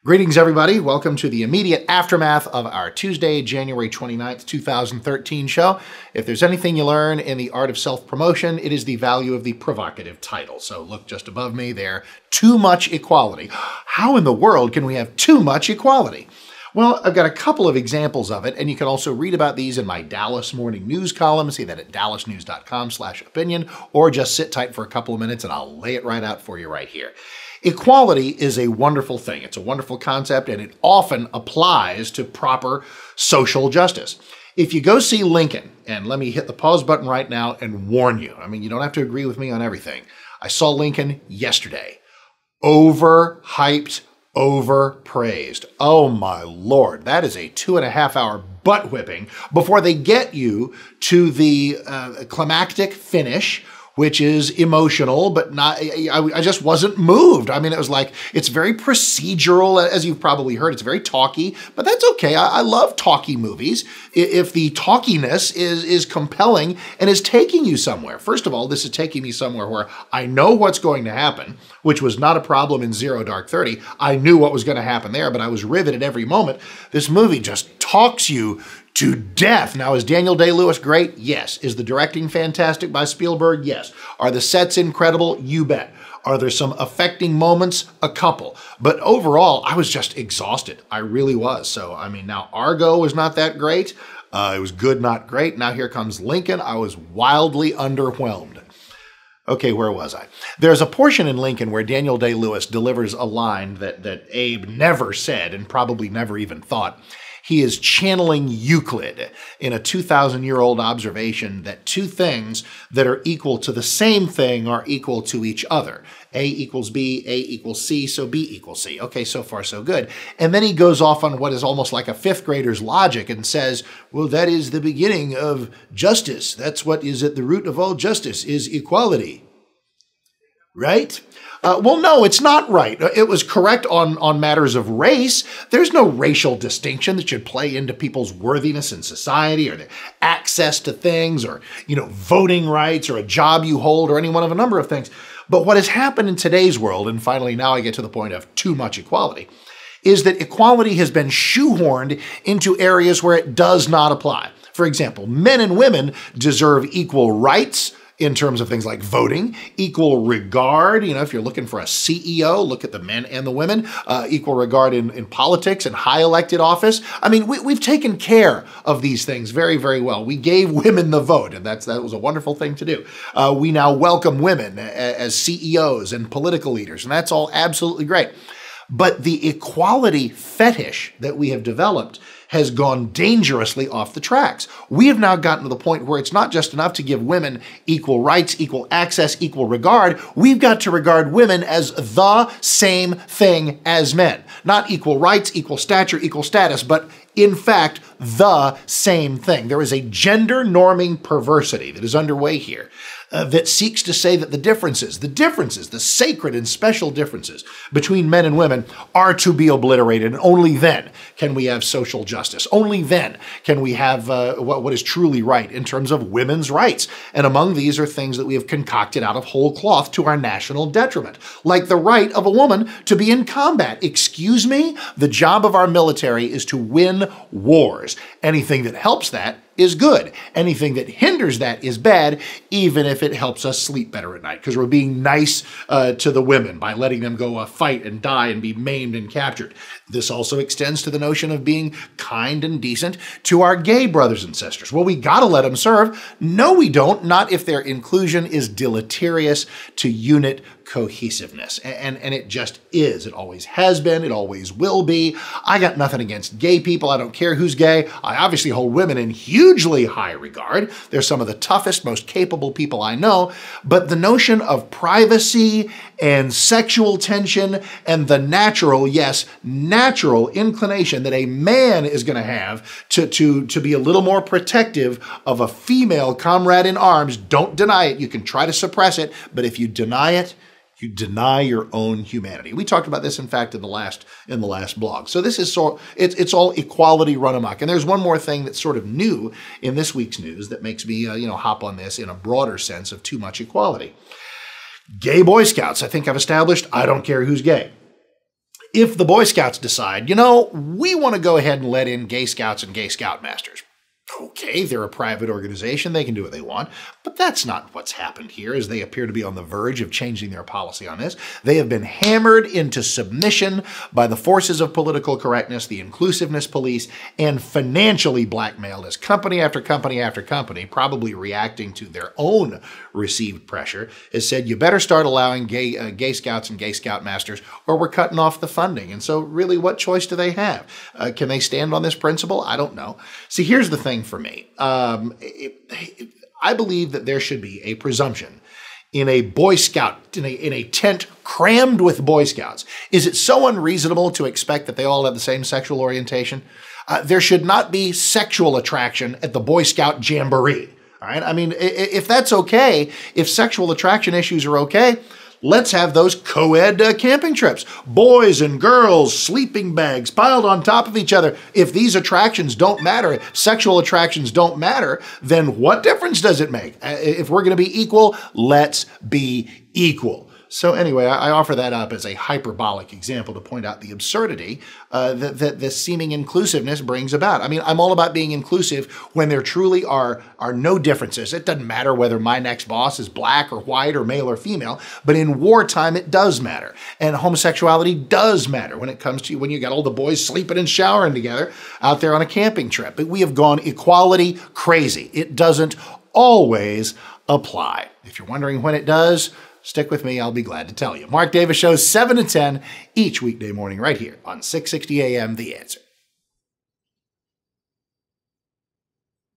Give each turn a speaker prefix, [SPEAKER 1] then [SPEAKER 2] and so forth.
[SPEAKER 1] Greetings, everybody. Welcome to the immediate aftermath of our Tuesday, January 29th, 2013 show. If there's anything you learn in the art of self-promotion, it is the value of the provocative title. So look just above me there. Too much equality. How in the world can we have too much equality? Well, I've got a couple of examples of it, and you can also read about these in my Dallas Morning News column. See that at dallasnews.com/opinion, or just sit tight for a couple of minutes and I'll lay it right out for you right here. Equality is a wonderful thing. It's a wonderful concept, and it often applies to proper social justice. If you go see Lincoln, and let me hit the pause button right now and warn you, I mean, you don't have to agree with me on everything. I saw Lincoln yesterday. Overhyped, overpraised. Oh my Lord, that is a 2.5-hour butt whipping before they get you to the climactic finish, which is emotional, but not, I just wasn't moved. I mean, it was like, it's very procedural, as you've probably heard. It's very talky, but that's okay. I love talky movies if the talkiness is compelling and is taking you somewhere. First of all, this is taking me somewhere where I know what's going to happen, which was not a problem in Zero Dark 30. I knew what was going to happen there, but I was riveted every moment. This movie just talks you to death. Now, is Daniel Day-Lewis great? Yes. Is the directing fantastic by Spielberg? Yes. Are the sets incredible? You bet. Are there some affecting moments? A couple. But overall, I was just exhausted. I really was. So, I mean, now Argo was not that great. It was good, not great. Now here comes Lincoln. I was wildly underwhelmed. Okay, where was I? There's a portion in Lincoln where Daniel Day-Lewis delivers a line that Abe never said and probably never even thought. He is channeling Euclid in a 2,000-year-old observation that two things that are equal to the same thing are equal to each other. A equals B, A equals C, so B equals C. Okay, so far so good. And then he goes off on what is almost like a fifth grader's logic and says, well, that is the beginning of justice. That's what is at the root of all justice, is equality. Right? Well, no, it's not right. It was correct on matters of race. There's no racial distinction that should play into people's worthiness in society or their access to things or, voting rights or a job you hold or any one of a number of things. But what has happened in today's world, and finally now I get to the point of too much equality, is that equality has been shoehorned into areas where it does not apply. For example, men and women deserve equal rights in terms of things like voting, equal regard. If you're looking for a CEO, look at the men and the women, equal regard in politics and high elected office. I mean, we've taken care of these things very, very well. We gave women the vote, and that was a wonderful thing to do. We now welcome women as CEOs and political leaders, and that's all absolutely great. But the equality fetish that we have developed has gone dangerously off the tracks. We have now gotten to the point where it's not just enough to give women equal rights, equal access, equal regard. We've got to regard women as the same thing as men. Not equal rights, equal stature, equal status, but in fact, the same thing. There is a gender norming perversity that is underway here that seeks to say that the differences, the sacred and special differences between men and women are to be obliterated. And only then can we have social justice. Only then can we have what is truly right in terms of women's rights. And among these are things that we have concocted out of whole cloth to our national detriment, like the right of a woman to be in combat. Excuse me? The job of our military is to win wars. Anything that helps that is good. Anything that hinders that is bad, even if it helps us sleep better at night, because we're being nice to the women by letting them go fight and die and be maimed and captured. This also extends to the notion of being kind and decent to our gay brothers and sisters. Well, we gotta let them serve. No, we don't. Not if their inclusion is deleterious to unit cohesiveness. And it just is. It always has been. It always will be. I got nothing against gay people. I don't care who's gay. I obviously hold women in hugely high regard. They're some of the toughest, most capable people I know. But the notion of privacy and sexual tension and the natural, yes, natural inclination that a man is going to have to be a little more protective of a female comrade in arms, don't deny it. You can try to suppress it, but if you deny it, you deny your own humanity. We talked about this, in fact, in the last blog. So this is it's all equality run amok. And there's one more thing that's sort of new in this week's news that makes me hop on this in a broader sense of too much equality. Gay Boy Scouts. I think I've established I don't care who's gay. If the Boy Scouts decide, you know, we want to go ahead and let in gay scouts and gay scoutmasters. Okay, they're a private organization, they can do what they want, but that's not what's happened here, as they appear to be on the verge of changing their policy on this. They have been hammered into submission by the forces of political correctness, the inclusiveness police, and financially blackmailed as company after company after company, probably reacting to their own received pressure, has said, you better start allowing gay scouts and gay scoutmasters, or we're cutting off the funding. And so really, what choice do they have? Can they stand on this principle? I don't know. See, here's the thing for me. I believe that there should be a presumption in a Boy Scout, in a tent crammed with Boy Scouts. Is it so unreasonable to expect that they all have the same sexual orientation? There should not be sexual attraction at the Boy Scout Jamboree. All right. I mean, if that's okay, if sexual attraction issues are okay, let's have those co-ed camping trips. Boys and girls, sleeping bags piled on top of each other. If these attractions don't matter, sexual attractions don't matter, then what difference does it make? If we're going to be equal, let's be equal. So anyway, I offer that up as a hyperbolic example to point out the absurdity that this seeming inclusiveness brings about. I mean, I'm all about being inclusive when there truly are no differences. It doesn't matter whether my next boss is black or white or male or female, but in wartime, it does matter. And homosexuality does matter when it comes to when you got all the boys sleeping and showering together out there on a camping trip. But we have gone equality crazy. It doesn't always apply. If you're wondering when it does, stick with me, I'll be glad to tell you. Mark Davis Show, 7 to 10, each weekday morning right here on 660 AM, The Answer.